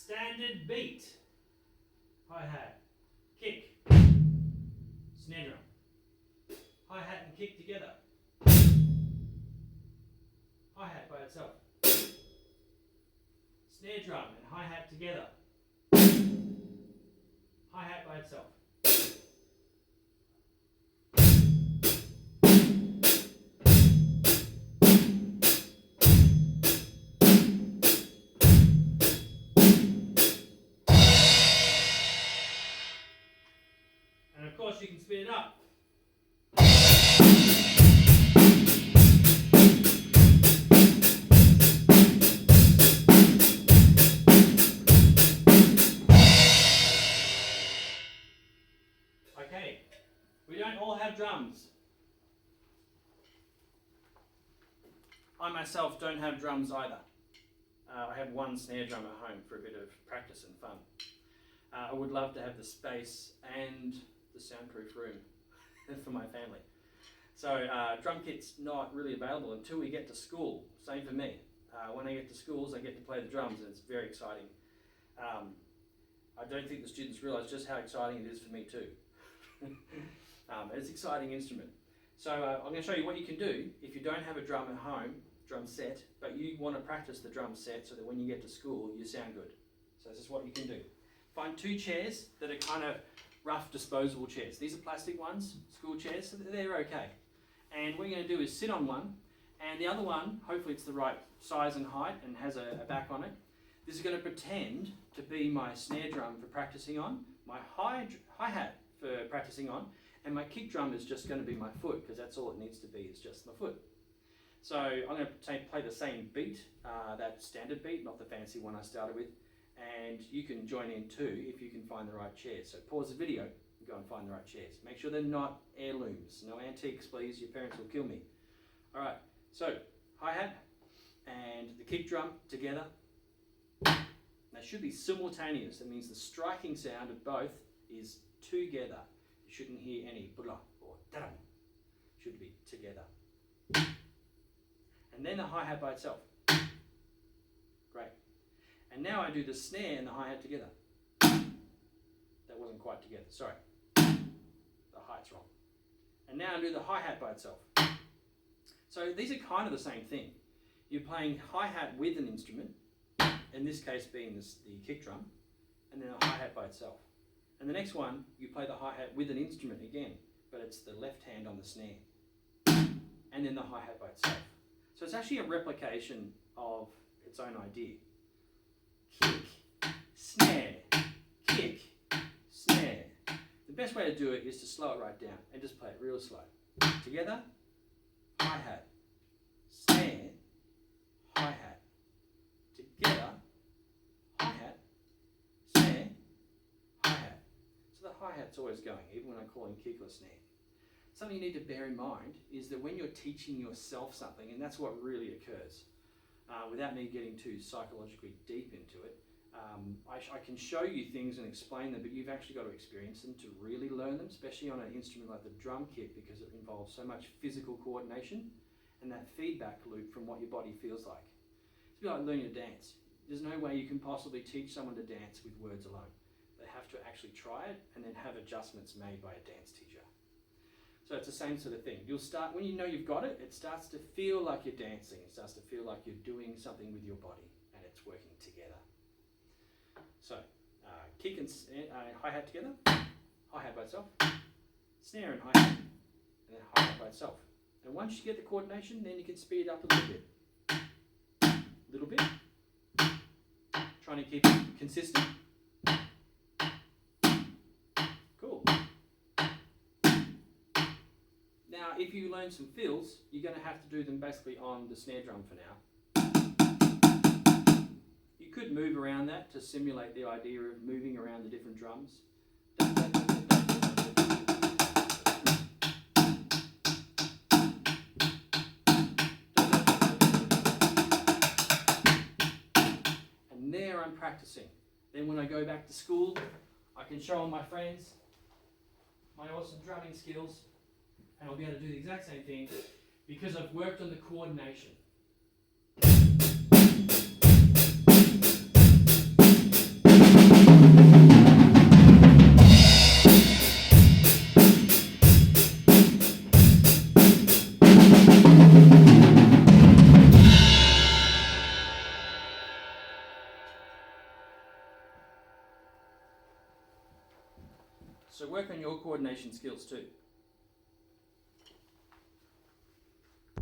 standard beat. Hi-hat, kick, snare drum. Hi-hat and kick together. Hi-hat by itself. Snare drum and hi-hat together. Hi-hat by itself. And of course you can speed it up. Okay, we don't all have drums. I myself don't have drums either. I have one snare drum at home for a bit of practice and fun. I would love to have the space and the soundproof room for my family. So drum kit's not really available until we get to school. Same for me. When I get to schools, I get to play the drums, and it's very exciting. I don't think the students realise just how exciting it is for me too. It's an exciting instrument. So I'm going to show you what you can do if you don't have a drum at home, drum set, but you want to practice the drum set so that when you get to school you sound good. So this is what you can do. Find two chairs that are kind of rough disposable chairs. These are plastic ones, school chairs, so they're okay. And what you're going to do is sit on one, and the other one, hopefully it's the right size and height and has a back on it. This is going to pretend to be my snare drum for practicing on, my hi-hat for practicing on, and my kick drum is just going to be my foot, because that's all it needs to be, is just my foot. So I'm going to play the same beat, that standard beat, not the fancy one I started with, and you can join in too if you can find the right chairs. So pause the video and go and find the right chairs. Make sure they're not heirlooms, no antiques please, your parents will kill me. Alright, so hi-hat and the kick drum together. They should be simultaneous. That means the striking sound of both is together. You shouldn't hear any blah or da-dum. Should be together. And then the hi-hat by itself. Great. And now I do the snare and the hi-hat together. That wasn't quite together, sorry. The height's wrong. And now I do the hi-hat by itself. So these are kind of the same thing. You're playing hi-hat with an instrument, in this case being the kick drum, and then a hi-hat by itself. And the next one, you play the hi-hat with an instrument again, but it's the left hand on the snare. And then the hi-hat by itself. So it's actually a replication of its own idea. Kick, snare, kick, snare. The best way to do it is to slow it right down and just play it real slow. Together, hi-hat, snare, hi-hat. Together, hi-hat, snare, hi-hat. So the hi-hat's always going, even when I'm calling kick or snare. Something you need to bear in mind is that when you're teaching yourself something, and that's what really occurs, without me getting too psychologically deep into it, I can show you things and explain them, but you've actually got to experience them to really learn them, especially on an instrument like the drum kit, because it involves so much physical coordination and that feedback loop from what your body feels like. It's a bit like learning to dance. There's no way you can possibly teach someone to dance with words alone. They have to actually try it and then have adjustments made by a dance teacher. So it's the same sort of thing. You'll start, when you know you've got it, it starts to feel like you're dancing. It starts to feel like you're doing something with your body and it's working together. So, kick and hi-hat together, hi-hat by itself, snare and hi-hat, and then hi-hat by itself. And once you get the coordination, then you can speed it up a little bit. Little bit. Trying to keep it consistent. Cool. Now, if you learn some fills, you're going to have to do them basically on the snare drum for now. You could move around that to simulate the idea of moving around the different drums. And there I'm practicing. Then when I go back to school, I can show all my friends my awesome drumming skills, and I'll be able to do the exact same thing because I've worked on the coordination. So work on your coordination skills too.